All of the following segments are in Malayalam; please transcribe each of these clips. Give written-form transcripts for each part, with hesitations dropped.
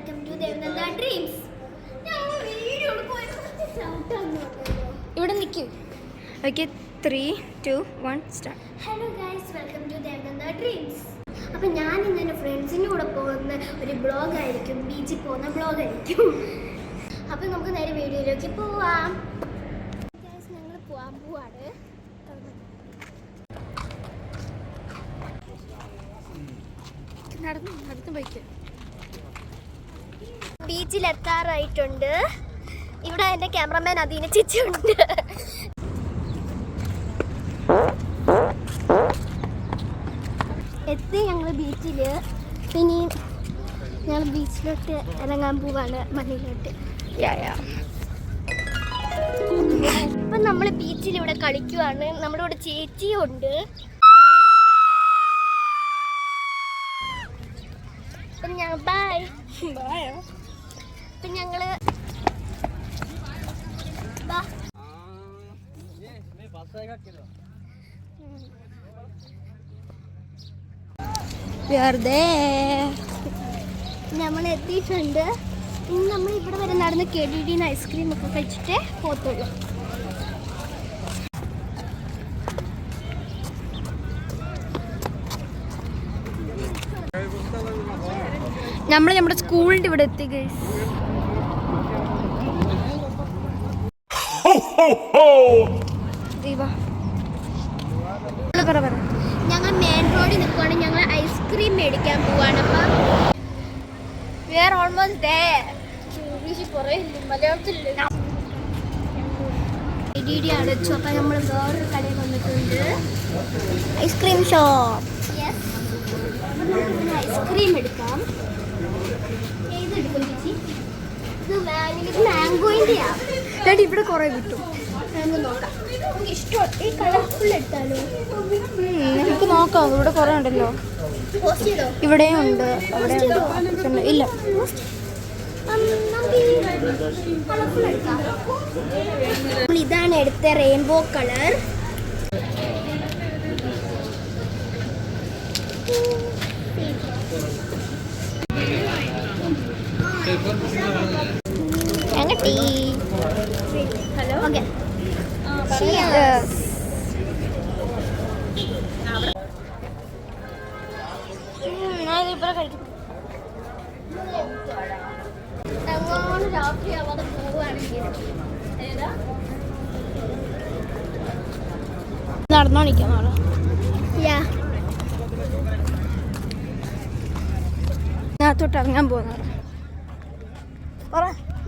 Welcome to Devananda dreams. ഇവിടെ നിൽക്കൂ. Okay, 3, 2, 1 start. Hello guys, welcome to Devananda dreams. അപ്പം ഞാൻ ഇന്ന് എൻ്റെ ഫ്രണ്ട്സിൻ്റെ കൂടെ പോകുന്ന ഒരു ബ്ലോഗായിരിക്കും, ബീച്ചിൽ പോകുന്ന ബ്ലോഗായിരിക്കും. അപ്പം നമുക്ക് നേരെ വീഡിയോയിലേക്ക് പോവാം. ഗൈസ്, ഞങ്ങൾ പോവാൻ പോവാണ്. നടന്നു പോയിക്ക്. ബീച്ചിലെത്താറായിട്ടുണ്ട്. ഇവിടെ എൻ്റെ ക്യാമറമാൻ അദീന ചേച്ചിയുണ്ട്. എത്തി ഞങ്ങൾ ബീച്ചിൽ. പിന്നെ ഞങ്ങൾ ബീച്ചിലോട്ട് ഇറങ്ങാൻ പോവാണ്, മണ്ണിലോട്ട്. ഇപ്പം നമ്മൾ ബീച്ചിൽ ഇവിടെ കളിക്കുവാണ്. നമ്മുടെ ഇവിടെ ചേച്ചിയും ഉണ്ട്. അപ്പം ഞങ്ങൾ ബൈ. അപ്പം ഞങ്ങൾ നമ്മൾ എത്തിയിട്ടുണ്ട്. ഇനി നമ്മൾ ഇവിടെ വരെ നടന്ന് KDD ഐസ്ക്രീം ഒക്കെ കഴിച്ചിട്ടേ പോത്തുള്ളൂ. നമ്മൾ നമ്മുടെ സ്കൂളിൻ്റെ ഇവിടെ എത്തി ഗൈസ്. ഞങ്ങൾ മെയിൻ റോഡിൽ നിൽക്കുവാണ്. ഞങ്ങൾ ഐസ്ക്രീം മേടിക്കാൻ പോവാണ്. അപ്പം KDD അടച്ചു. അപ്പം നമ്മൾ വേറൊരു കടയിൽ വന്നിട്ടുണ്ട്, ഐസ്ക്രീം ഷോപ്പ്. യെസ്, ഐസ്ക്രീം എടുക്കാം. ഏതെടുക്കും ചേച്ചി? ഇത് മാംഗോയിൻ്റെയാ. ഇവിടെ കുറേ കിട്ടും. നോക്കാം, നമുക്ക് ഇഷ്ടം. ഈ കളർഫുൾ എടുത്താലോ? നമുക്ക് നോക്കാം. ഇവിടെ കുറേ ഉണ്ടല്ലോ. ഇവിടെയും ഉണ്ട്, അവിടെ ഇല്ല. ഇതാണ് എടുത്ത റെയിൻബോ കളർ. Hello, okay. രാത്രിയാവാതെ പോവുകയാണെങ്കിൽ നടന്നോണിക്കാം. ത്തോട്ട് ഇറങ്ങാൻ പോകുന്നത്.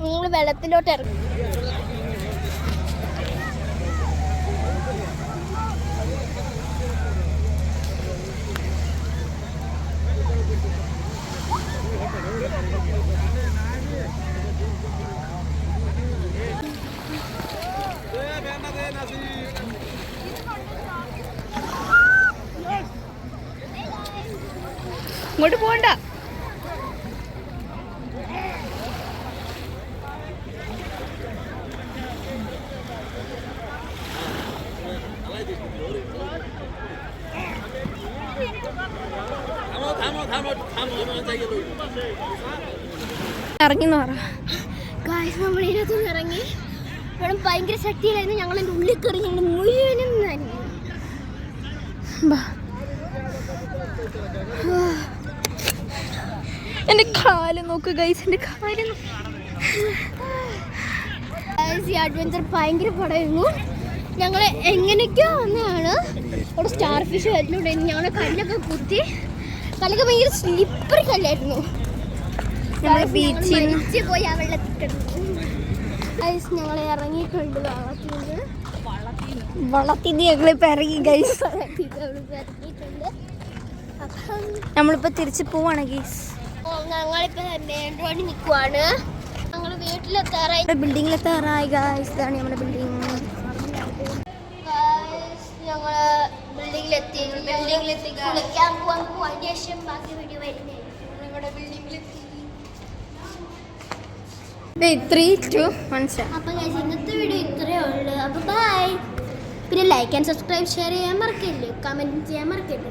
നിങ്ങൾ വെള്ളത്തിലോട്ട് ഇറങ്ങും. ഇങ്ങോട്ട് പോകണ്ട. ഇറങ്ങിന്ന് പറ. ഗായ്സ്, നമ്മൾ ഇതിനകത്തുനിന്ന് ഇറങ്ങി. ഇവിടെ ഭയങ്കര ശക്തിയിലായിരുന്നു. ഞങ്ങൾ എൻ്റെ ഉള്ളിൽ കയറി. ഞങ്ങൾ മുഴുവനും നനഞ്ഞു. എൻ്റെ കാല് നോക്ക് ഗൈസ്, എൻ്റെ കാല്. ഈ അഡ്വഞ്ചർ ഭയങ്കര പടമായിരുന്നു. ഞങ്ങൾ എങ്ങനെയൊക്കെയോ വന്നതാണ്. അവിടെ സ്റ്റാർ ഫിഷ് വരുന്നുണ്ടായിരുന്നു. ഞങ്ങളെ കല്ലൊക്കെ കുത്തി. കല്ലൊക്കെ ഭയങ്കര സ്ലിപ്പറി കല്ലായിരുന്നു. ബീച്ചിൽ പോയി ആ വെള്ളത്തിൽ കിടന്നു. ഞങ്ങൾ ഇറങ്ങിയിട്ടുണ്ട് വള്ളത്തിൽ. ഞങ്ങളിപ്പോൾ ഇറങ്ങി ഗൈസ്. ഇറങ്ങിയിട്ടുണ്ട്. അപ്പം നമ്മളിപ്പോൾ തിരിച്ച് പോവാണ് ഗൈസ്. ഞങ്ങളിപ്പോൾ മെയിൻ റോഡിൽ നിൽക്കുവാണ്. ഞങ്ങൾ വീട്ടിലെത്താറായി, ബിൽഡിങ്ങിലെത്താറായി ഗൈസ്. ഇതാണ് നമ്മുടെ ബിൽഡിങ്. ഞങ്ങൾ ബിൽഡിങ്ങിലെത്തി. കുളിക്കാൻ പോവാൻ ശേഷം ബാക്കി വീഡിയോ വരുന്നേ. ഞങ്ങളുടെ ബിൽഡിങ്ങിലെത്തി. 3, 2, 1 സ്റ്റാർട്ട്. അപ്പം ഗൈസ്, ഇന്നത്തെ വീഡിയോ ഇത്രയേ ഉള്ളൂ. അപ്പോൾ ബൈ. പിന്നെ ലൈക്ക് ആൻഡ് സബ്സ്ക്രൈബ്, ഷെയർ ചെയ്യാൻ മറക്കരുത്, കമൻറ്റ് ചെയ്യാൻ മറക്കരുത്.